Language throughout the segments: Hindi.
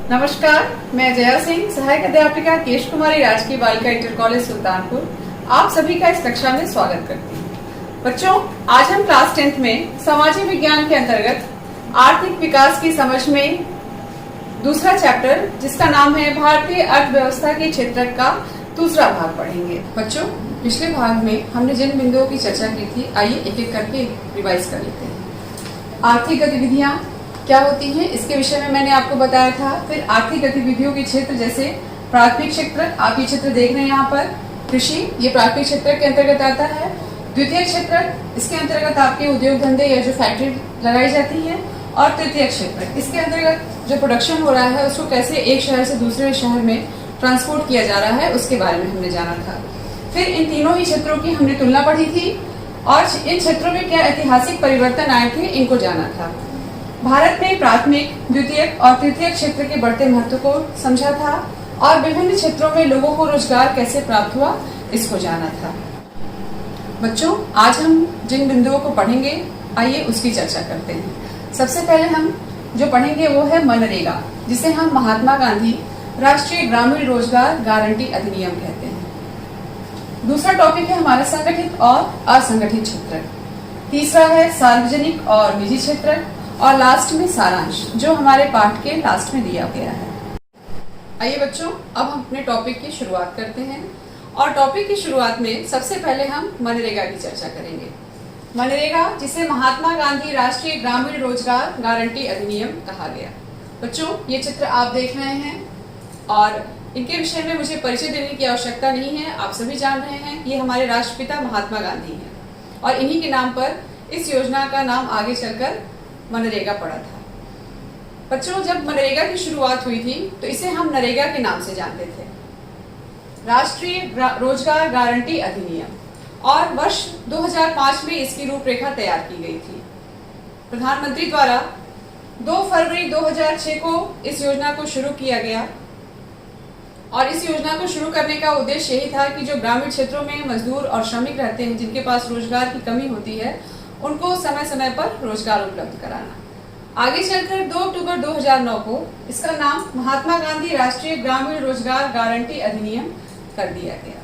नमस्कार, मैं जया सिंह, सहायक अध्यापिका केश कुमारी राजकीय बालिका इंटर कॉलेज सुल्तानपुर आप सभी का इस कक्षा में स्वागत करती हूँ। बच्चों, आज हम क्लास 10th में सामाजिक विज्ञान के अंतर्गत आर्थिक विकास की समझ में दूसरा चैप्टर जिसका नाम है भारतीय अर्थव्यवस्था के क्षेत्र का दूसरा भाग पढ़ेंगे। बच्चों, पिछले भाग में हमने जिन बिंदुओं की चर्चा की थी, आइए एक एक करके रिवाइज कर लेते हैं। आर्थिक गतिविधियां क्या होती हैं, इसके विषय में मैंने आपको बताया था। फिर आर्थिक गतिविधियों के क्षेत्र जैसे प्राथमिक क्षेत्र, आप ये क्षेत्र देख रहे हैं यहाँ पर, कृषि ये प्राथमिक क्षेत्र के अंतर्गत आता है। द्वितीय क्षेत्र, इसके अंतर्गत आपके उद्योग धंधे या जो फैक्ट्री लगाई जाती है। और तृतीय क्षेत्र, इसके अंतर्गत जो प्रोडक्शन हो रहा है उसको कैसे एक शहर से दूसरे शहर में ट्रांसपोर्ट किया जा रहा है उसके बारे में हमने जाना था। फिर इन तीनों ही क्षेत्रों की हमने तुलना पढ़ी थी और इन क्षेत्रों में क्या ऐतिहासिक परिवर्तन आए थे इनको जाना था। भारत में प्राथमिक, द्वितीयक और तृतीय क्षेत्र के बढ़ते महत्व को समझा था और विभिन्न क्षेत्रों में लोगों को रोजगार कैसे प्राप्त हुआ इसको जाना था। बच्चों, आज हम जिन बिंदुओं को पढ़ेंगे आइए उसकी चर्चा करते हैं। सबसे पहले हम जो पढ़ेंगे वो है मनरेगा, जिसे हम महात्मा गांधी राष्ट्रीय ग्रामीण रोजगार गारंटी अधिनियम कहते हैं। दूसरा टॉपिक है हमारा संगठित और असंगठित क्षेत्र। तीसरा है सार्वजनिक और निजी क्षेत्र और लास्ट में सारांश जो हमारे पाठ के लास्ट में दिया गया है। आइए बच्चों, अब हम अपने टॉपिक की शुरुआत करते हैं और टॉपिक की शुरुआत में सबसे पहले हम मनरेगा की चर्चा करेंगे। मनरेगा, जिसे महात्मा गांधी राष्ट्रीय ग्रामीण रोजगार गारंटी अधिनियम कहा गया। बच्चों, ये चित्र आप देख रहे हैं और इनके विषय में मुझे परिचय देने की आवश्यकता नहीं है, आप सभी जान रहे हैं ये हमारे राष्ट्रपिता महात्मा गांधी हैं और इन्हीं के नाम पर इस योजना का नाम आगे चलकर मनरेगा पड़ा था। बच्चों, जब मनरेगा की शुरुआत हुई थी तो इसे हम नरेगा के नाम से जानते थे, राष्ट्रीय रोजगार गारंटी अधिनियम, और वर्ष 2005 में इसकी रूपरेखा तैयार की गई थी। प्रधानमंत्री द्वारा 2 फरवरी 2006 को इस योजना को शुरू किया गया और इस योजना को शुरू करने का उद्देश्य यही था कि जो ग्रामीण क्षेत्रों में मजदूर और श्रमिक रहते हैं जिनके पास रोजगार की कमी होती है उनको समय समय पर रोजगार उपलब्ध कराना। आगे चलकर 2 अक्टूबर 2009 को इसका नाम महात्मा गांधी राष्ट्रीय ग्रामीण रोजगार गारंटी अधिनियम कर दिया गया।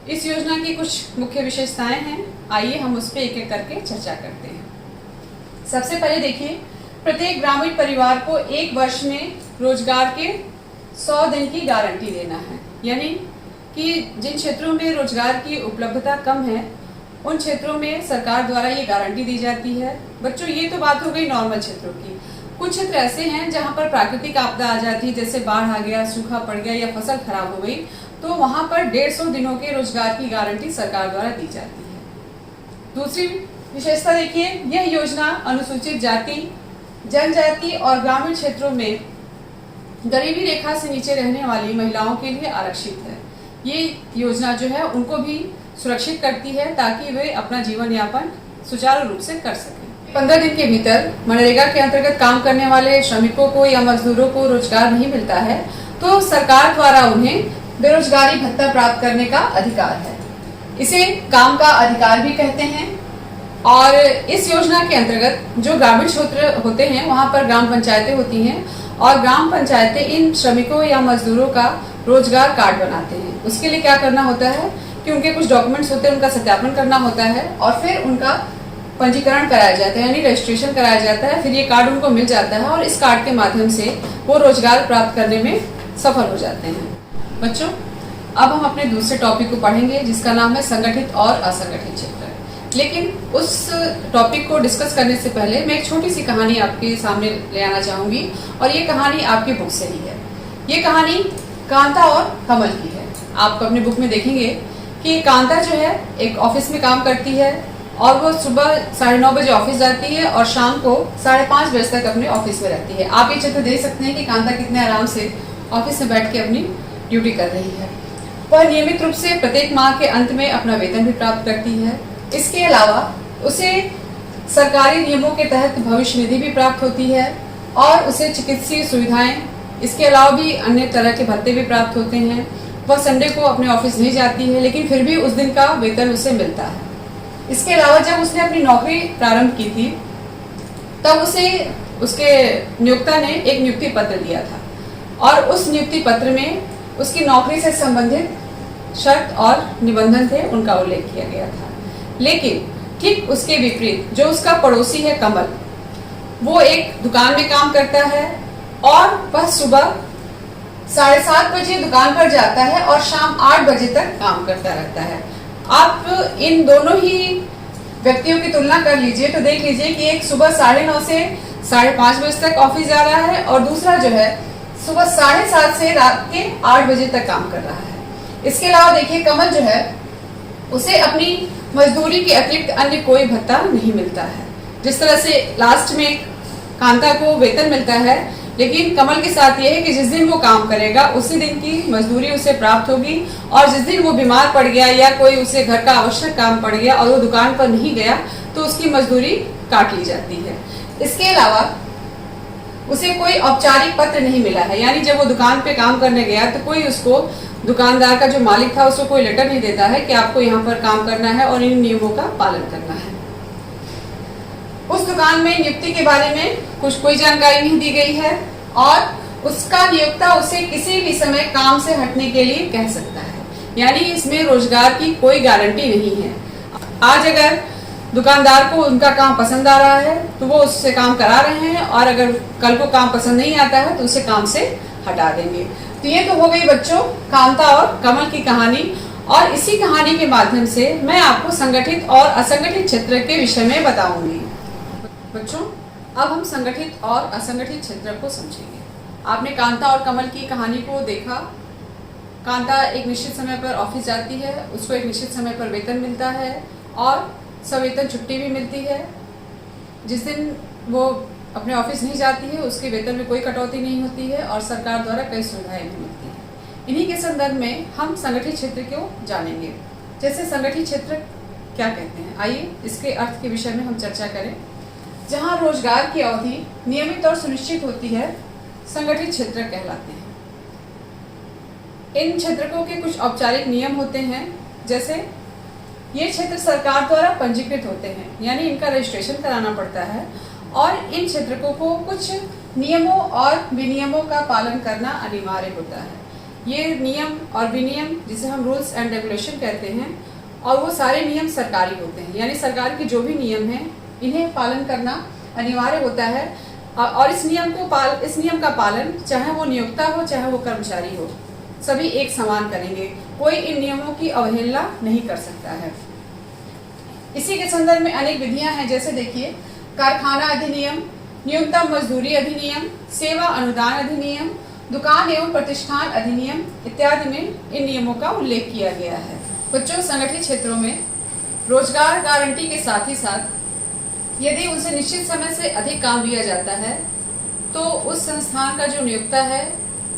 इस योजना की कुछ मुख्य विशेषताएं हैं, आइए हम उस पर एक एक करके चर्चा करते हैं। सबसे पहले देखिए, प्रत्येक ग्रामीण परिवार को 1 वर्ष में रोजगार के 100 दिन की गारंटी देना है, यानी कि जिन क्षेत्रों में रोजगार की उपलब्धता कम है उन क्षेत्रों में सरकार द्वारा ये गारंटी दी जाती है। बच्चों, ये तो बात हो गई नॉर्मल क्षेत्रों की। कुछ क्षेत्र ऐसे हैं जहां पर प्राकृतिक आपदा आ जाती है, जैसे बाढ़ आ गया, सूखा पड़ गया या फसल खराब हो गई, तो वहां पर 150 दिनों के रोजगार की गारंटी सरकार द्वारा दी जाती है। दूसरी विशेषता देखिए, यह योजना अनुसूचित जाति, जनजाति और ग्रामीण क्षेत्रों में गरीबी रेखा से नीचे रहने वाली महिलाओं के लिए आरक्षित है। ये योजना जो है उनको भी सुरक्षित करती है ताकि वे अपना जीवन यापन सुचारू रूप से कर सकें। 15 दिन के भीतर मनरेगा के अंतर्गत काम करने वाले श्रमिकों को या मजदूरों को रोजगार नहीं मिलता है तो सरकार द्वारा उन्हें बेरोजगारी भत्ता प्राप्त करने का अधिकार है। इसे काम का अधिकार भी कहते हैं। और इस योजना के अंतर्गत जो ग्रामीण क्षेत्र होते हैं वहां पर ग्राम पंचायतें होती हैं और ग्राम पंचायतें इन श्रमिकों या मजदूरों का रोजगार कार्ड बनाते हैं। उसके लिए क्या करना होता है कि उनके कुछ डॉक्यूमेंट्स होते हैं, उनका सत्यापन करना होता है और फिर उनका पंजीकरण कराया जाता है, यानी रजिस्ट्रेशन कराया जाता है। फिर ये कार्ड उनको मिल जाता है और इस कार्ड के माध्यम से वो रोजगार प्राप्त करने में सफल हो जाते हैं। बच्चों, अब हम अपने दूसरे टॉपिक को पढ़ेंगे जिसका नाम है संगठित और असंगठित क्षेत्र। लेकिन उस टॉपिक को डिस्कस करने से पहले मैं एक छोटी सी कहानी आपके सामने ले आना चाहूंगी और ये कहानी आपकी बुक से ही है। ये कहानी कांता और कमल की है। आप अपने बुक में देखेंगे कि कांता जो है एक ऑफिस में काम करती है और वो सुबह 9:30 बजे ऑफिस जाती है और शाम को 5:30 बजे तक अपने ऑफिस में रहती है। आप ये चित्र देख सकते हैं कि कांता कितने आराम से ऑफिस में बैठ के अपनी ड्यूटी कर रही है। वह नियमित रूप से प्रत्येक माह के अंत में अपना वेतन भी प्राप्त करती है। इसके अलावा उसे सरकारी नियमों के तहत भविष्य निधि भी प्राप्त होती है और उसे चिकित्सीय सुविधाएं, इसके अलावा भी अन्य तरह के भत्ते भी प्राप्त होते हैं। वह संडे को अपने ऑफिस नहीं जाती है लेकिन फिर भी उस दिन का वेतन उसे मिलता है। इसके अलावा जब उसने अपनी नौकरी प्रारंभ की थी तब उसे उसके नियोक्ता ने एक नियुक्ति पत्र दिया था और उस नियुक्ति पत्र में उसकी नौकरी से संबंधित शर्त और निबंधन थे, उनका उल्लेख किया गया था। लेकिन ठीक उसके विपरीत जो उसका पड़ोसी है कमल, वो एक दुकान में काम करता है और वह सुबह 7:30 बजे दुकान पर जाता है और शाम 8 बजे तक काम करता रहता है। आप इन दोनों ही व्यक्तियों की तुलना कर लीजिए तो देख लीजिए कि एक सुबह 9:30 से 5:30 बजे तक ऑफिस जा रहा है और दूसरा जो है सुबह 7:30 से रात के 8 बजे तक काम कर रहा है। इसके अलावा देखिए कमल जो है उसे अपनी मजदूरी के अतिरिक्त अन्य कोई भत्ता नहीं मिलता है। जिस तरह से लास्ट में कांता को वेतन मिलता है, लेकिन कमल के साथ यह है कि जिस दिन वो काम करेगा उसी दिन की मजदूरी उसे प्राप्त होगी, और जिस दिन वो बीमार पड़ गया या कोई उसे घर का आवश्यक काम पड़ गया और वो दुकान पर नहीं गया तो उसकी मजदूरी काट ली जाती है। इसके अलावा उसे कोई औपचारिक पत्र नहीं मिला है, यानी जब वो दुकान पे काम करने गया तो कोई उसको, दुकानदार का जो मालिक था, उसको कोई लेटर नहीं देता है कि आपको यहाँ पर काम करना है और इन नियमों का पालन करना है। उस दुकान में नियुक्ति के बारे में कोई जानकारी नहीं दी गई है और उसका नियोक्ता उसे किसी भी समय काम से हटने के लिए कह सकता है, यानी इसमें रोजगार की कोई गारंटी नहीं है। आज अगर दुकानदार को उनका काम पसंद आ रहा है तो वो उससे काम करा रहे हैं, और अगर कल को काम पसंद नहीं आता है तो उसे काम से हटा देंगे। तो ये तो हो गई बच्चों कांता और कमल की कहानी, और इसी कहानी के माध्यम से मैं आपको संगठित और असंगठित क्षेत्र के विषय में बताऊंगी। बच्चों, अब हम संगठित और असंगठित क्षेत्र को समझेंगे। आपने कांता और कमल की कहानी को देखा। कांता एक निश्चित समय पर ऑफिस जाती है, उसको एक निश्चित समय पर वेतन मिलता है और सवेतन छुट्टी भी मिलती है। जिस दिन वो अपने ऑफिस नहीं जाती है उसके वेतन में कोई कटौती नहीं होती है और सरकार द्वारा कई सुविधाएं भी मिलती हैं। इन्हीं के संदर्भ में हम संगठित क्षेत्र को जानेंगे। जैसे संगठित क्षेत्र क्या कहते हैं, आइए इसके अर्थ के विषय में हम चर्चा करें। जहां रोजगार की अवधि नियमित और सुनिश्चित होती है, संगठित क्षेत्र कहलाते हैं। इन क्षेत्रकों के कुछ औपचारिक नियम होते हैं, जैसे ये क्षेत्र सरकार द्वारा पंजीकृत होते हैं, यानी इनका रजिस्ट्रेशन कराना पड़ता है, और इन क्षेत्रकों को कुछ नियमों और विनियमों का पालन करना अनिवार्य होता है। ये नियम और विनियम जिसे हम रूल्स एंड रेगुलेशन कहते हैं, और वो सारे नियम सरकारी होते हैं, यानी सरकार के जो भी नियम हैं इन्हें पालन करना अनिवार्य होता है। और इस नियम का पालन चाहे वो नियोक्ता हो चाहे वो कर्मचारी हो, सभी एक समान करेंगे। कोई इन नियमों की अवहेलना नहीं कर सकता है। इसी के संदर्भ में अनेक विधियां हैं, जैसे देखिए कारखाना अधिनियम, न्यूनतम मजदूरी अधिनियम, सेवा अनुदान अधिनियम, दुकान एवं प्रतिष्ठान अधिनियम इत्यादि में इन नियमों का उल्लेख किया गया है। बच्चों, संगठित क्षेत्रों में रोजगार गारंटी के साथ ही साथ यदि उनसे निश्चित समय से अधिक काम दिया जाता है तो उस संस्थान का जो नियोक्ता है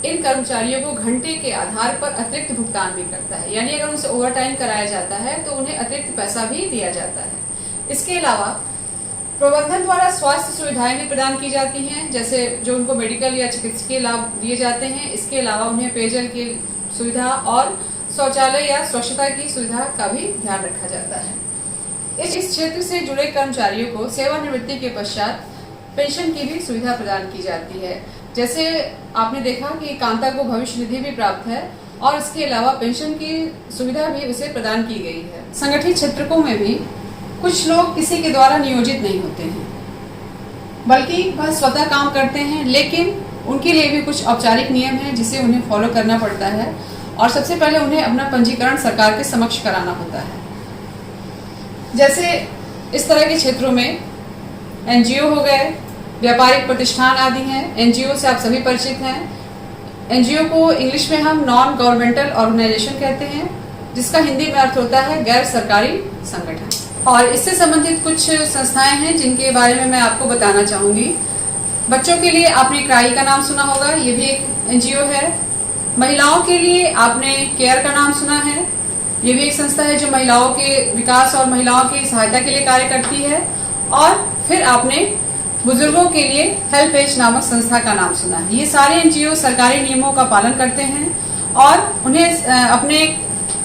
इन कर्मचारियों को घंटे के आधार पर अतिरिक्त भुगतान भी करता है, यानी अगर उनसे ओवर टाइम कराया जाता है तो उन्हें अतिरिक्त पैसा भी दिया जाता है। इसके अलावा प्रबंधन द्वारा स्वास्थ्य सुविधाएं भी प्रदान की जाती हैं, जैसे जो उनको मेडिकल या चिकित्सकीय लाभ दिए जाते हैं। इसके अलावा उन्हें पेयजल की सुविधा और शौचालय या स्वच्छता की सुविधा का भी ध्यान रखा जाता है। इस क्षेत्र से जुड़े कर्मचारियों को सेवानिवृत्ति के पश्चात पेंशन की भी सुविधा प्रदान की जाती है। जैसे आपने देखा कि कांता को भविष्य निधि भी प्राप्त है और इसके अलावा पेंशन की सुविधा भी उसे प्रदान की गई है। संगठित क्षेत्रकों में भी कुछ लोग किसी के द्वारा नियोजित नहीं होते हैं, बल्कि वह स्वतः काम करते हैं, लेकिन उनके लिए भी कुछ औपचारिक नियम हैं जिसे उन्हें फॉलो करना पड़ता है। और सबसे पहले उन्हें अपना पंजीकरण सरकार के समक्ष कराना होता है। जैसे इस तरह के क्षेत्रों में एनजीओ हो गए, व्यापारिक प्रतिष्ठान आदि हैं। एनजीओ से आप सभी परिचित हैं। एनजीओ को इंग्लिश में हम नॉन गवर्नमेंटल ऑर्गेनाइजेशन कहते हैं, जिसका हिंदी में अर्थ होता है गैर सरकारी संगठन। और इससे संबंधित कुछ संस्थाएं हैं जिनके बारे में मैं आपको बताना चाहूंगी। बच्चों के लिए आपने क्राई का नाम सुना होगा, ये भी एक एनजीओ है। महिलाओं के लिए आपने केयर का नाम सुना है, ये भी एक संस्था है जो महिलाओं के विकास और महिलाओं की सहायता के लिए कार्य करती है। और फिर आपने बुजुर्गों के लिए हेल्प एज नामक संस्था का नाम सुना है। ये सारे एनजीओ सरकारी नियमों का पालन करते हैं और उन्हें अपने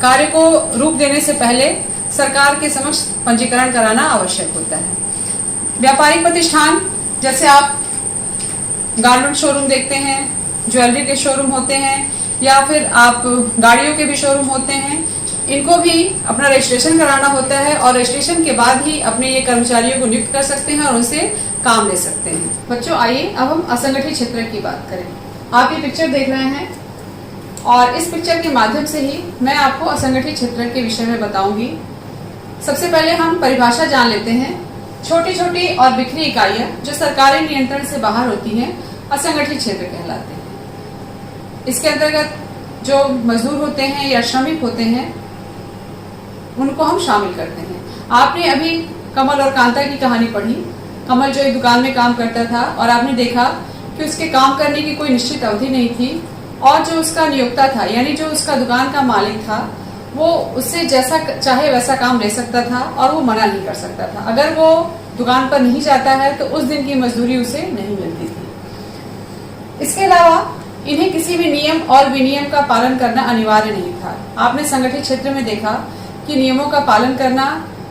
कार्य को रूप देने से पहले सरकार के समक्ष पंजीकरण कराना आवश्यक होता है। व्यापारिक प्रतिष्ठान, जैसे आप गारमेंट शोरूम देखते हैं, ज्वेलरी के शोरूम होते हैं या फिर आप गाड़ियों के भी शोरूम होते हैं, इनको भी अपना रजिस्ट्रेशन कराना होता है और रजिस्ट्रेशन के बाद ही अपने ये कर्मचारियों को नियुक्त कर सकते हैं और उनसे काम ले सकते हैं। बच्चों आइए अब हम असंगठित क्षेत्र की बात करें। आप ये पिक्चर देख रहे हैं और इस पिक्चर के माध्यम से ही मैं आपको असंगठित क्षेत्र के विषय में बताऊंगी। सबसे पहले हम परिभाषा जान लेते हैं। छोटी छोटी और बिखरी इकाइयां जो सरकारी नियंत्रण से बाहर होती हैं असंगठित क्षेत्र कहलाते हैं। इसके अंतर्गत जो मजदूर होते हैं या श्रमिक होते हैं उनको हम शामिल करते हैं। आपने अभी कमल और कांता की कहानी पढ़ी। कमल जो एक दुकान में काम करता था और आपने देखा कि उसके काम करने की कोई निश्चित अवधि नहीं थी और जो उसका नियोक्ता था यानी जो उसका दुकान का मालिक था वो उससे जैसा चाहे वैसा काम ले सकता था और वो मना नहीं कर सकता था। अगर वो दुकान पर नहीं जाता है तो उस दिन की मजदूरी उसे नहीं मिलती थी। इसके अलावा इन्हें किसी भी नियम और विनियम का पालन करना अनिवार्य नहीं था। आपने संगठित क्षेत्र में देखा कि नियमों का पालन करना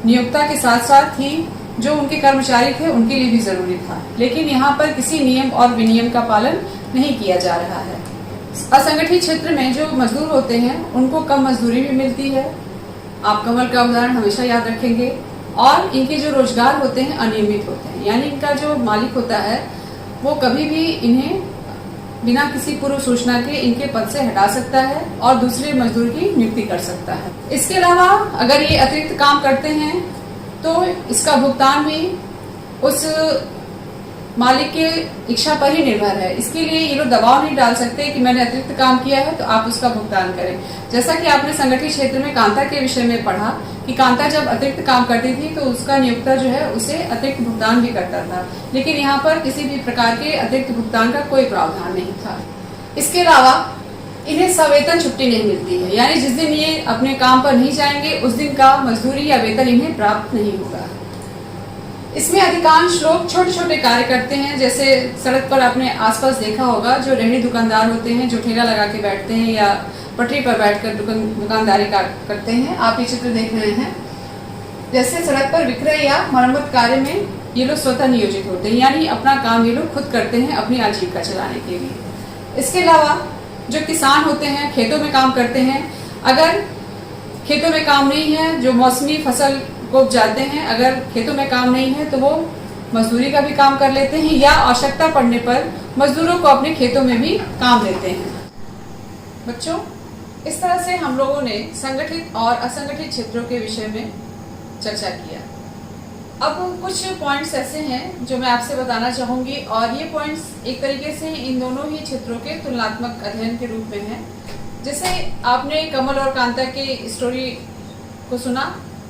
नियोक्ता के साथ साथ ही जो उनके कर्मचारी थे उनके लिए भी जरूरी था, लेकिन यहाँ पर किसी नियम और विनियम का पालन नहीं किया जा रहा है। असंगठित क्षेत्र में जो मजदूर होते हैं उनको कम मजदूरी भी मिलती है। आप कमल का उदाहरण हमेशा याद रखेंगे। और इनके जो रोजगार होते हैं अनियमित होते हैं, यानी इनका जो मालिक होता है वो कभी भी इन्हें बिना किसी पूर्व सूचना के इनके पद से हटा सकता है और दूसरे मजदूर की नियुक्ति कर सकता है। इसके अलावा अगर ये अतिरिक्त काम करते हैं तो इसका भुगतान भी उस मालिक के इच्छा पर ही निर्भर है। इसके लिए ये लोग दबाव नहीं डाल सकते कि मैंने अतिरिक्त काम किया है तो आप उसका भुगतान करें। जैसा कि आपने संगठित क्षेत्र में कांता के विषय में पढ़ा कि कांता जब अतिरिक्त काम करती थी तो उसका नियोक्ता जो है उसे अतिरिक्त भुगतान भी करता था, लेकिन यहाँ पर किसी भी प्रकार के अतिरिक्त भुगतान का कोई प्रावधान नहीं था। इसके अलावा इन्हें सवेतन छुट्टी नहीं मिलती है, यानी जिस दिन ये अपने काम पर नहीं जाएंगे उस दिन का मजदूरी या वेतन इन्हें प्राप्त नहीं होगा। इसमें अधिकांश लोग छोटे छोटे कार्य करते हैं, जैसे सड़क पर आपने आसपास देखा होगा जो रेहड़ी दुकानदार होते हैं जो ठेला लगा के बैठते हैं या पटरी पर बैठकर दुकानदारी करते हैं। आप ये चित्र देख रहे हैं। जैसे सड़क पर विक्रय या मरम्मत कार्य में ये लोग स्वतः नियोजित होते हैं, यानी अपना काम ये लोग खुद करते हैं अपनी आजीविका चलाने के लिए। इसके अलावा जो किसान होते हैं खेतों में काम करते हैं। अगर खेतों में काम नहीं है, जो मौसमी फसल को उपजाते हैं, अगर खेतों में काम नहीं है तो वो मजदूरी का भी काम कर लेते हैं या आवश्यकता पड़ने पर मजदूरों को अपने खेतों में भी काम देते हैं। बच्चों, इस तरह से हम लोगों ने संगठित और असंगठित क्षेत्रों के विषय में चर्चा किया। अब कुछ पॉइंट्स ऐसे हैं जो मैं आपसे बताना चाहूंगी और ये पॉइंट्स एक तरीके से इन दोनों ही क्षेत्रों के तुलनात्मक अध्ययन के रूप में हैं। जैसे आपने कमल और कांता के स्टोरी को सुना,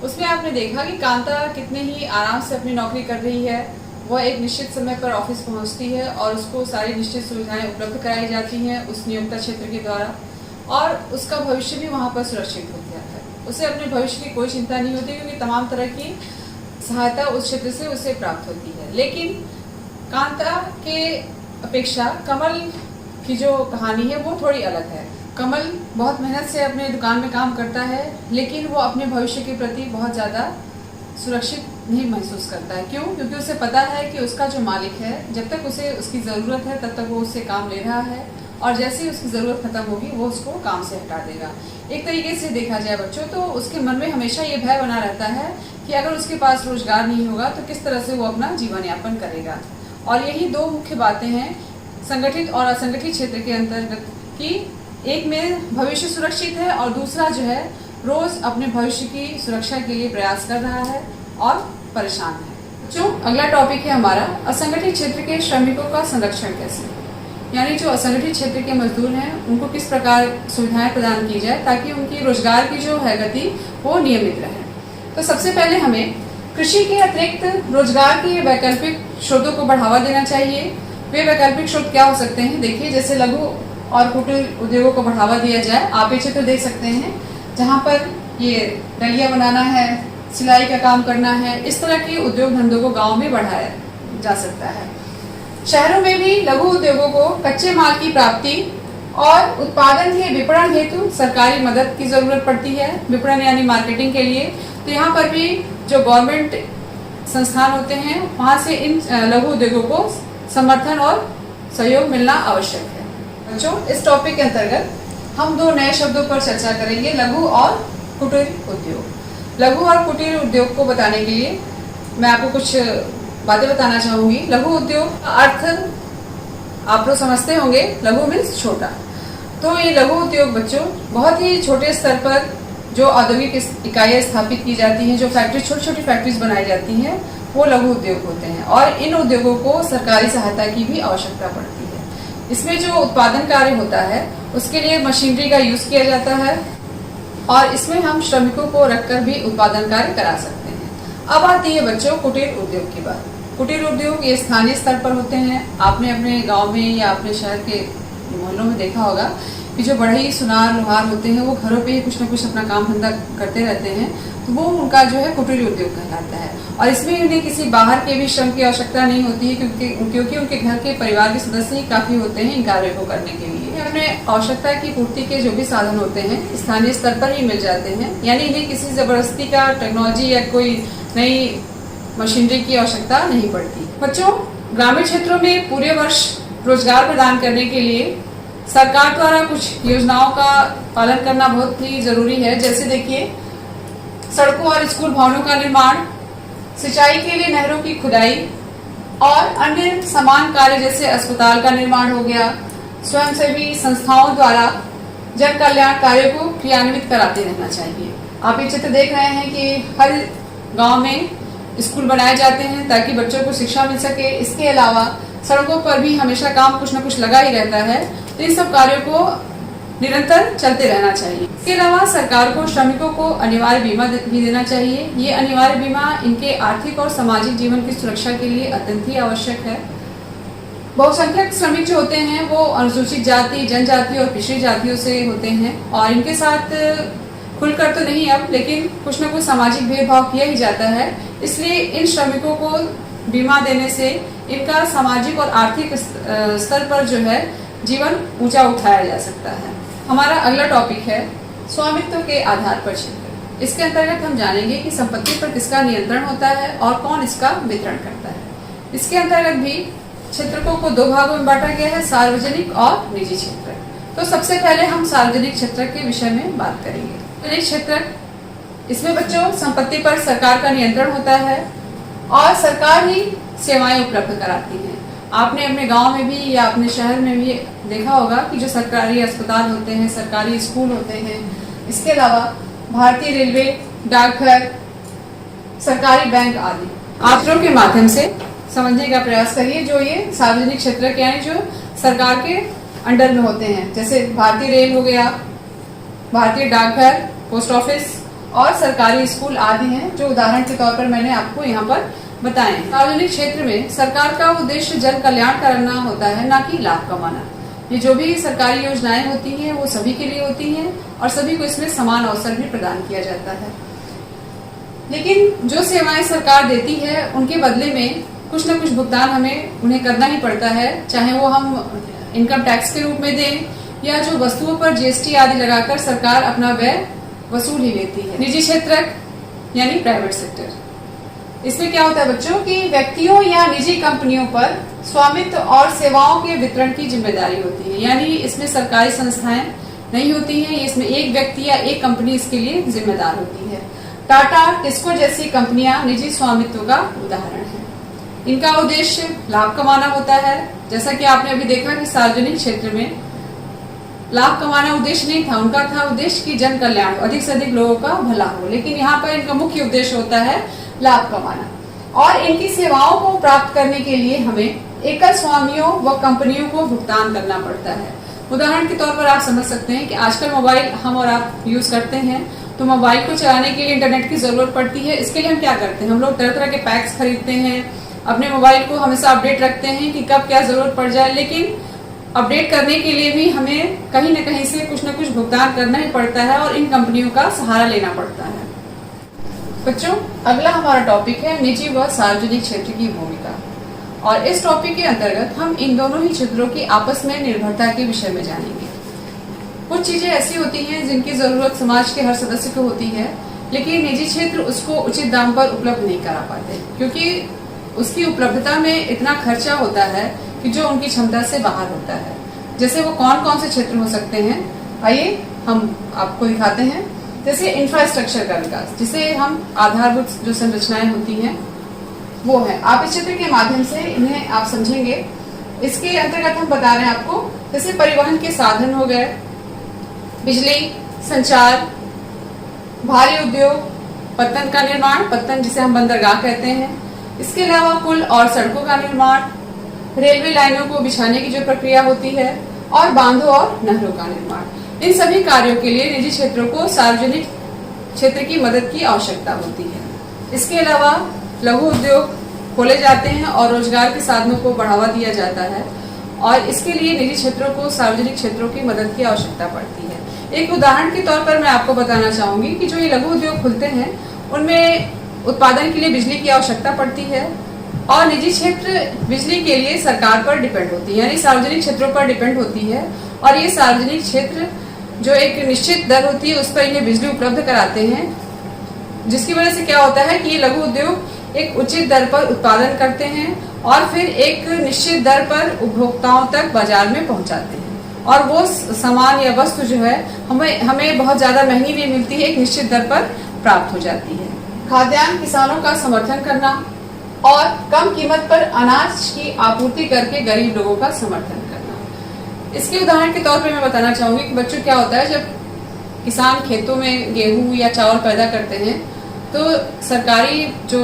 उसमें आपने देखा कि कांता कितने ही आराम से अपनी नौकरी कर रही है। वह एक निश्चित समय पर ऑफिस पहुंचती है और उसको सारी निश्चित सुविधाएं उपलब्ध कराई जाती हैं उस नियोक्ता क्षेत्र के द्वारा और उसका भविष्य भी वहां पर सुरक्षित हो जाता है। उसे अपने भविष्य की कोई चिंता नहीं होती क्योंकि तमाम तरह की सहायता उस क्षेत्र से उसे प्राप्त होती है। लेकिन कांता के अपेक्षा कमल की जो कहानी है वो थोड़ी अलग है। कमल बहुत मेहनत से अपने दुकान में काम करता है, लेकिन वो अपने भविष्य के प्रति बहुत ज़्यादा सुरक्षित नहीं महसूस करता है। क्यों? क्योंकि उसे पता है कि उसका जो मालिक है जब तक उसे उसकी ज़रूरत है तब तक वो उससे काम ले रहा है और जैसे ही उसकी ज़रूरत खत्म होगी वो उसको काम से हटा देगा। एक तरीके से देखा जाए बच्चों तो उसके मन में हमेशा ये भय बना रहता है कि अगर उसके पास रोजगार नहीं होगा तो किस तरह से वो अपना जीवन यापन करेगा। और यही दो मुख्य बातें हैं संगठित और असंगठित क्षेत्र के अंतर्गत की एक में भविष्य सुरक्षित है और दूसरा जो है रोज अपने भविष्य की सुरक्षा के लिए प्रयास कर रहा है और परेशान है। जो अगला टॉपिक है हमारा असंगठित क्षेत्र के श्रमिकों का संरक्षण कैसे, यानी जो असंगठित क्षेत्र के मजदूर हैं उनको किस प्रकार सुविधाएं प्रदान की जाए ताकि उनकी रोजगार की जो है गति वो नियमित रहे। तो सबसे पहले हमें कृषि के अतिरिक्त रोजगार के वैकल्पिक स्रोतों को बढ़ावा देना चाहिए। वे वैकल्पिक स्रोत क्या हो सकते हैं? देखिए, जैसे लघु और कुटीर उद्योगों को बढ़ावा दिया जाए। आप ये चित्र देख सकते हैं जहाँ पर ये डलिया बनाना है, सिलाई का काम करना है, इस तरह के उद्योग धंधों को गाँव में बढ़ाया जा सकता है। शहरों में भी लघु उद्योगों को कच्चे माल की प्राप्ति और उत्पादन के विपणन हेतु सरकारी मदद की जरूरत पड़ती है, विपणन यानी मार्केटिंग के लिए। तो यहाँ पर भी जो गवर्नमेंट संस्थान होते हैं वहाँ से इन लघु उद्योगों को समर्थन और सहयोग मिलना आवश्यक है। बच्चों, इस टॉपिक के अंतर्गत हम दो नए शब्दों पर चर्चा करेंगे, लघु और कुटीर उद्योग। लघु और कुटीर उद्योग को बताने के लिए मैं आपको कुछ बातें बताना चाहूंगी। लघु उद्योग का अर्थ आप लोग समझते होंगे, लघु मीन्स छोटा। तो ये लघु उद्योग बच्चों बहुत ही छोटे स्तर पर जो औद्योगिक इकाइयां स्थापित की जाती हैं, जो फैक्ट्री, छोटी छोटी फैक्ट्रीज बनाई जाती हैं, वो लघु उद्योग होते हैं। और इन उद्योगों को सरकारी सहायता की भी आवश्यकता पड़ती है। इसमें जो उत्पादन कार्य होता है उसके लिए मशीनरी का यूज किया जाता है और इसमें हम श्रमिकों को रखकर भी उत्पादन कार्य करा सकते हैं। अब आती है बच्चों कुटीर उद्योग की बात। कुटीर उद्योग ये स्थानीय स्तर पर होते हैं। आपने अपने गांव में या अपने शहर के मोहल्लों में देखा होगा कि जो बढ़ई, सुनार, लोहार होते हैं वो घरों पे ही कुछ न कुछ अपना काम धंधा करते रहते हैं, तो वो उनका जो है कुटीर उद्योग कहलाता है। और इसमें उन्हें किसी बाहर के भी श्रम की आवश्यकता नहीं होती है, क्योंकि उनके घर के परिवार के सदस्य ही काफी होते हैं इन कार्यों को करने के लिए। उन्हें आवश्यकता की पूर्ति के जो भी साधन होते हैं स्थानीय स्तर पर ही मिल जाते हैं, यानी इन्हें किसी जबरदस्ती का टेक्नोलॉजी या कोई नई मशीनरी की आवश्यकता नहीं पड़ती। बच्चों, ग्रामीण क्षेत्रों में पूरे वर्ष रोजगार प्रदान करने के लिए सरकार द्वारा कुछ योजनाओं का पालन करना बहुत ही जरूरी है। जैसे देखिए, सड़कों और स्कूल भवनों का निर्माण, सिंचाई के लिए नहरों की खुदाई और अन्य समान कार्य जैसे अस्पताल का निर्माण हो गया। स्वयंसेवी संस्थाओं द्वारा जन कल्याण कार्यों को क्रियान्वित कराते रहना चाहिए। आप ये चित्र देख रहे हैं कि हर गांव में स्कूल बनाए जाते हैं ताकि बच्चों को शिक्षा मिल सके। इसके अलावा सड़कों पर भी हमेशा काम कुछ न कुछ लगा ही रहता है, तो इन सब कार्यों को निरंतर चलते रहना चाहिए। इसके अलावा सरकार को श्रमिकों को अनिवार्य बीमा भी देना चाहिए। ये अनिवार्य बीमा इनके आर्थिक और सामाजिक जीवन की सुरक्षा के लिए अत्यंत ही आवश्यक है। बहुसंख्यक श्रमिक जो होते हैं वो अनुसूचित जाति, जनजाति और पिछड़ी जातियों से होते हैं और इनके साथ खुलकर तो नहीं अब, लेकिन कुछ न कुछ सामाजिक भेदभाव किया ही जाता है। इसलिए इन श्रमिकों को बीमा देने से इनका सामाजिक और आर्थिक स्तर पर जो है जीवन ऊंचा उठाया जा सकता है। हमारा अगला टॉपिक है स्वामित्व के आधार पर क्षेत्र। इसके अंतर्गत हम जानेंगे कि संपत्ति पर किसका नियंत्रण होता है और कौन इसका वितरण करता है। इसके अंतर्गत भी क्षेत्र को दो भागों में बांटा गया है, सार्वजनिक और निजी क्षेत्र। तो सबसे पहले हम सार्वजनिक क्षेत्र के विषय में बात करेंगे। सार्वजनिक क्षेत्र, इसमें बच्चों संपत्ति पर सरकार का नियंत्रण होता है और सरकार ही सेवाएं उपलब्ध कराती है। आपने अपने गांव में भी या अपने शहर में भी देखा होगा कि जो सरकारी अस्पताल होते हैं, सरकारी स्कूल होते हैं, इसके अलावा भारतीय रेलवे, डाकघर, सरकारी बैंक आदि आप लोगों के माध्यम से समझने का प्रयास करिए। जो ये सार्वजनिक क्षेत्र के यानी जो सरकार के अंडर में होते हैं, जैसे भारतीय रेल हो गया, भारतीय डाकघर, पोस्ट ऑफिस और सरकारी स्कूल आदि हैं, जो उदाहरण के तौर पर मैंने आपको यहाँ पर बताएं। सार्वजनिक क्षेत्र में सरकार का उद्देश्य जन कल्याण करना होता है, ना कि लाभ कमाना। ये जो भी सरकारी योजनाएं होती हैं वो सभी के लिए होती हैं और सभी को इसमें समान अवसर भी प्रदान किया जाता है। लेकिन जो सेवाएं सरकार देती है उनके बदले में कुछ न कुछ भुगतान हमें उन्हें करना ही पड़ता है, चाहे वो हम इनकम टैक्स के रूप में दें या जो वस्तुओं पर जीएसटी आदि लगाकर सरकार अपना व्यय वसूल ही लेती है। निजी क्षेत्र यानी प्राइवेट सेक्टर, इसमें क्या होता है बच्चों कि व्यक्तियों या निजी कंपनियों पर स्वामित्व और सेवाओं के वितरण की जिम्मेदारी होती है, यानी इसमें सरकारी संस्थाएं नहीं होती हैं। इसमें एक व्यक्ति या एक कंपनी इसके लिए जिम्मेदार होती है। टाटा, टिस्को जैसी कंपनियां निजी स्वामित्व का उदाहरण है। इनका उद्देश्य लाभ कमाना होता है। जैसा कि आपने अभी देखा कि सार्वजनिक क्षेत्र में लाभ कमाना उद्देश्य नहीं था, उनका था उद्देश्य कि जन कल्याण, अधिक से अधिक लोगों का भला हो। लेकिन यहाँ पर इनका मुख्य उद्देश्य होता है लाभ कमाना और इनकी सेवाओं को प्राप्त करने के लिए हमें एकल स्वामियों व कंपनियों को भुगतान करना पड़ता है। उदाहरण के तौर पर आप समझ सकते हैं कि आजकल मोबाइल हम और आप यूज करते हैं, तो मोबाइल को चलाने के लिए इंटरनेट की जरूरत पड़ती है। इसके लिए हम क्या करते हैं, हम लोग तरह तरह के पैक्स खरीदते हैं, अपने मोबाइल को हमेशा अपडेट रखते हैं कि कब क्या जरूरत पड़ जाए। लेकिन अपडेट करने के लिए भी हमें कहीं न कहीं से कुछ न कुछ भुगतान करना ही पड़ता है और इन कंपनियों का सहारा लेना पड़ता है। बच्चों, अगला हमारा टॉपिक है निजी व सार्वजनिक क्षेत्र की भूमिका और इस टॉपिक के अंतर्गत हम इन दोनों ही क्षेत्रों की आपस में निर्भरता के विषय में जानेंगे। कुछ चीजें ऐसी होती हैं जिनकी जरूरत समाज के हर सदस्य को होती है, लेकिन निजी क्षेत्र उसको उचित दाम पर उपलब्ध नहीं करा पाते, क्योंकि उसकी उपलब्धता में इतना खर्चा होता है कि जो उनकी क्षमता से बाहर होता है। जैसे वो कौन कौन से क्षेत्र हो सकते हैं, आइए हम आपको दिखाते हैं। जैसे इंफ्रास्ट्रक्चर का विकास, जिसे हम आधारभूत जो संरचनाएं होती हैं वो है, आप इस चित्र के माध्यम से इन्हें आप समझेंगे। इसके अंतर्गत हम बता रहे हैं आपको, जैसे परिवहन के साधन हो गए, बिजली, संचार, भारी उद्योग, पत्तन का निर्माण, पत्तन जिसे हम बंदरगाह कहते हैं। इसके अलावा पुल और सड़कों का निर्माण, रेलवे लाइनों को बिछाने की जो प्रक्रिया होती है, और बांधों और नहरों का निर्माण। इन सभी कार्यों के लिए निजी क्षेत्रों को सार्वजनिक क्षेत्र की मदद की आवश्यकता होती है। इसके अलावा लघु उद्योग खोले जाते हैं और रोजगार के साधनों को बढ़ावा दिया जाता है, और इसके लिए निजी क्षेत्रों को सार्वजनिक क्षेत्रों की मदद की आवश्यकता पड़ती है। एक उदाहरण के तौर पर मैं आपको बताना चाहूंगी कि जो ये लघु उद्योग खुलते हैं उनमें उत्पादन के लिए बिजली की आवश्यकता पड़ती है, और निजी क्षेत्र बिजली के लिए सरकार पर डिपेंड होती है, यानी सार्वजनिक क्षेत्रों पर डिपेंड होती है। और ये सार्वजनिक क्षेत्र जो एक निश्चित दर होती है उस पर इन्हें बिजली उपलब्ध कराते हैं, जिसकी वजह से क्या होता है कि ये लघु उद्योग एक उचित दर पर उत्पादन करते हैं और फिर एक निश्चित दर पर उपभोक्ताओं तक बाजार में पहुंचाते हैं, और वो सामान या वस्तु जो है हमें बहुत ज्यादा महंगी भी मिलती है, एक निश्चित दर पर प्राप्त हो जाती है। खाद्यान्न किसानों का समर्थन करना और कम कीमत पर अनाज की आपूर्ति करके गरीब लोगों का समर्थन करना। इसके उदाहरण के तौर पर मैं बताना चाहूंगी कि बच्चों क्या होता है, जब किसान खेतों में गेहूं या चावल पैदा करते हैं तो सरकारी जो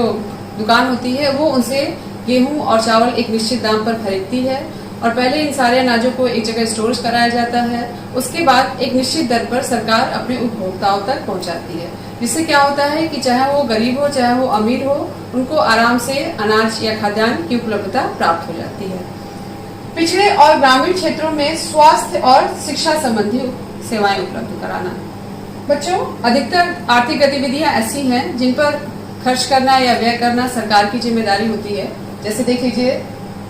दुकान होती है वो उनसे गेहूं और चावल एक निश्चित दाम पर खरीदती है, और पहले इन सारे अनाजों को एक जगह स्टोर कराया जाता है। उसके बाद एक निश्चित दर पर सरकार अपने उपभोक्ताओं तक पहुंचाती है, जिससे क्या होता है कि चाहे वो गरीब हो चाहे वो अमीर हो, उनको आराम से अनाज या खाद्यान्न की उपलब्धता प्राप्त हो जाती है। पिछड़े और ग्रामीण क्षेत्रों में स्वास्थ्य और शिक्षा संबंधी सेवाएं उपलब्ध कराना। बच्चों, अधिकतर आर्थिक गतिविधियां ऐसी हैं जिन पर खर्च करना या व्यय करना सरकार की जिम्मेदारी होती है। जैसे देख लीजिए,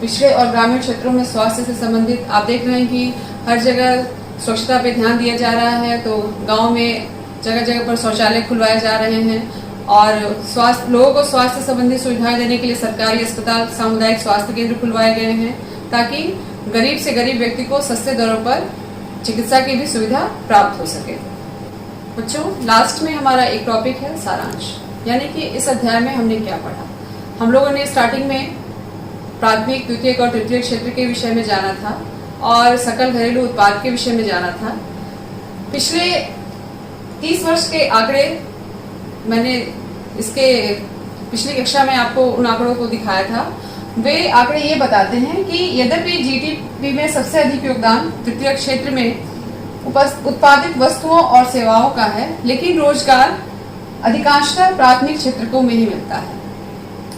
पिछड़े और ग्रामीण क्षेत्रों में स्वास्थ्य से संबंधित आप देख रहे हैं कि हर जगह स्वच्छता पे ध्यान दिया जा रहा है, तो गांव में जगह जगह पर शौचालय खुलवाए जा रहे हैं, और लोगों को स्वास्थ्य संबंधी सुविधाएं देने के लिए सरकारी अस्पताल, सामुदायिक स्वास्थ्य केंद्र खुलवाए गए हैं, ताकि गरीब से गरीब व्यक्ति को सस्ते दरों पर चिकित्सा की भी सुविधा प्राप्त हो सके। बच्चों, लास्ट में हमारा एक टॉपिक है सारांश, यानी कि इस अध्याय में हमने क्या पढ़ा। हम लोगों ने स्टार्टिंग में प्राथमिक, द्वितीयक और तृतीयक क्षेत्र के विषय में जाना था, और सकल घरेलू उत्पाद के विषय में जाना था। पिछले 30 वर्ष के आंकड़े मैंने इसके पिछली कक्षा में आपको उन आंकड़ों को दिखाया था। वे आंकड़े ये बताते हैं कि यद्यपि जीडीपी में सबसे अधिक योगदान तृतीयक क्षेत्र में उत्पादित वस्तुओं और सेवाओं का है, लेकिन रोजगार अधिकांशतः प्राथमिक क्षेत्र में ही मिलता है।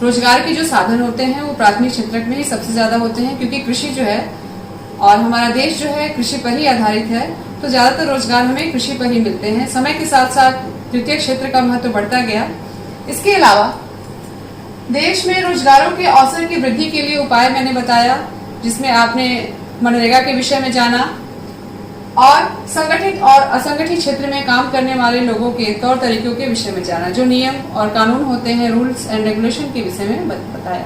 रोजगार के जो साधन होते हैं वो प्राथमिक क्षेत्र में ही सबसे ज्यादा होते हैं, क्योंकि कृषि जो है और हमारा देश जो है कृषि पर ही आधारित है, तो ज्यादातर रोजगार हमें कृषि पर ही मिलते हैं। समय के साथ साथ तृतीय क्षेत्र का महत्व बढ़ता गया। इसके अलावा देश में रोजगारों के अवसर की वृद्धि के लिए उपाय मैंने बताया, जिसमें आपने मनरेगा के विषय में जाना, और संगठित और असंगठित क्षेत्र में काम करने वाले लोगों के तौर तरीकों के विषय में जाना, जो नियम और कानून होते हैं, रूल्स एंड रेगुलेशन के विषय में बताया।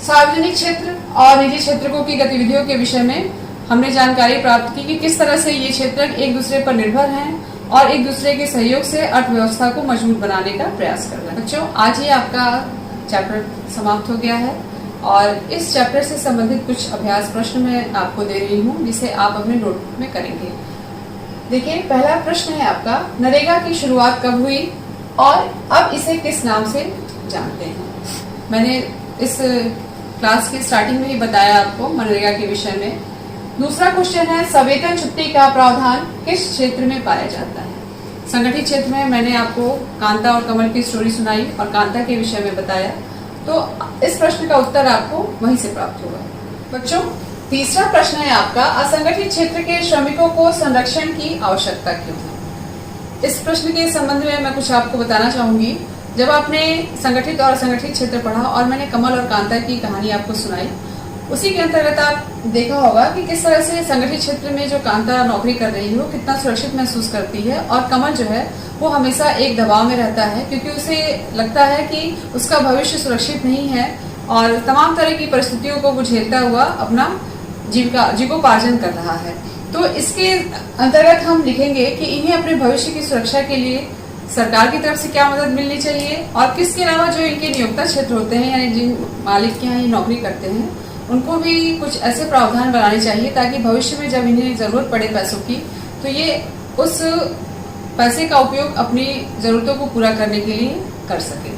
सार्वजनिक क्षेत्र और निजी क्षेत्रों की गतिविधियों के विषय में हमने जानकारी प्राप्त की कि किस तरह से ये क्षेत्र एक दूसरे पर निर्भर हैं और एक दूसरे के सहयोग से अर्थव्यवस्था को मजबूत बनाने का प्रयास कर रहे हैं। बच्चों, आज ये आपका चैप्टर समाप्त हो गया है, और इस चैप्टर से संबंधित कुछ अभ्यास प्रश्न मैं आपको दे रही हूँ, जिसे आप अपने नोटबुक में करेंगे। देखिए, पहला प्रश्न है आपका, नरेगा की शुरुआत कब हुई और अब इसे किस नाम से जानते हैं। मैंने इस क्लास की स्टार्टिंग में ही बताया आपको मनरेगा के विषय में। दूसरा क्वेश्चन है, सवेतन छुट्टी का प्रावधान किस क्षेत्र में पाया जाता है। संगठित क्षेत्र में मैंने आपको कांता और कमल की स्टोरी सुनाई और कांता के विषय में बताया, तो इस प्रश्न का उत्तर आपको वहीं से प्राप्त होगा। बच्चों, तीसरा प्रश्न है आपका, असंगठित क्षेत्र के श्रमिकों को संरक्षण की आवश्यकता क्यों है। इस प्रश्न के संबंध में मैं कुछ आपको बताना चाहूंगी। जब आपने संगठित और असंगठित क्षेत्र पढ़ा और मैंने कमल और कांता की कहानी आपको सुनाई, उसी के अंतर्गत आप देखा होगा कि किस तरह से संगठित क्षेत्र में जो कांता नौकरी कर रही है वो कितना सुरक्षित महसूस करती है, और कमल जो है वो हमेशा एक दबाव में रहता है, क्योंकि उसे लगता है कि उसका भविष्य सुरक्षित नहीं है, और तमाम तरह की परिस्थितियों को वो झेलता हुआ अपना जीविकोपार्जन कर रहा है। तो इसके अंतर्गत हम लिखेंगे कि इन्हें अपने भविष्य की सुरक्षा के लिए सरकार की तरफ से क्या मदद मिलनी चाहिए, और किसके अलावा जो इनके नियोक्ता क्षेत्र होते हैं यानी जिन मालिक के यहाँ ये नौकरी करते हैं उनको भी कुछ ऐसे प्रावधान बनाने चाहिए ताकि भविष्य में जब इन्हें जरूरत पड़े पैसों की तो ये उस पैसे का उपयोग अपनी जरूरतों को पूरा करने के लिए कर सके।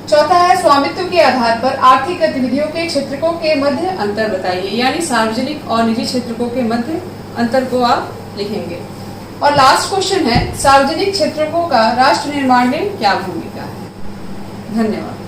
चौथा है स्वामित्व के आधार पर आर्थिक गतिविधियों के क्षेत्रकों के मध्य अंतर बताइए, यानी सार्वजनिक और निजी क्षेत्रकों के मध्य अंतर को आप लिखेंगे। और लास्ट क्वेश्चन है सार्वजनिक क्षेत्रकों का राष्ट्र निर्माण में क्या भूमिका है। धन्यवाद।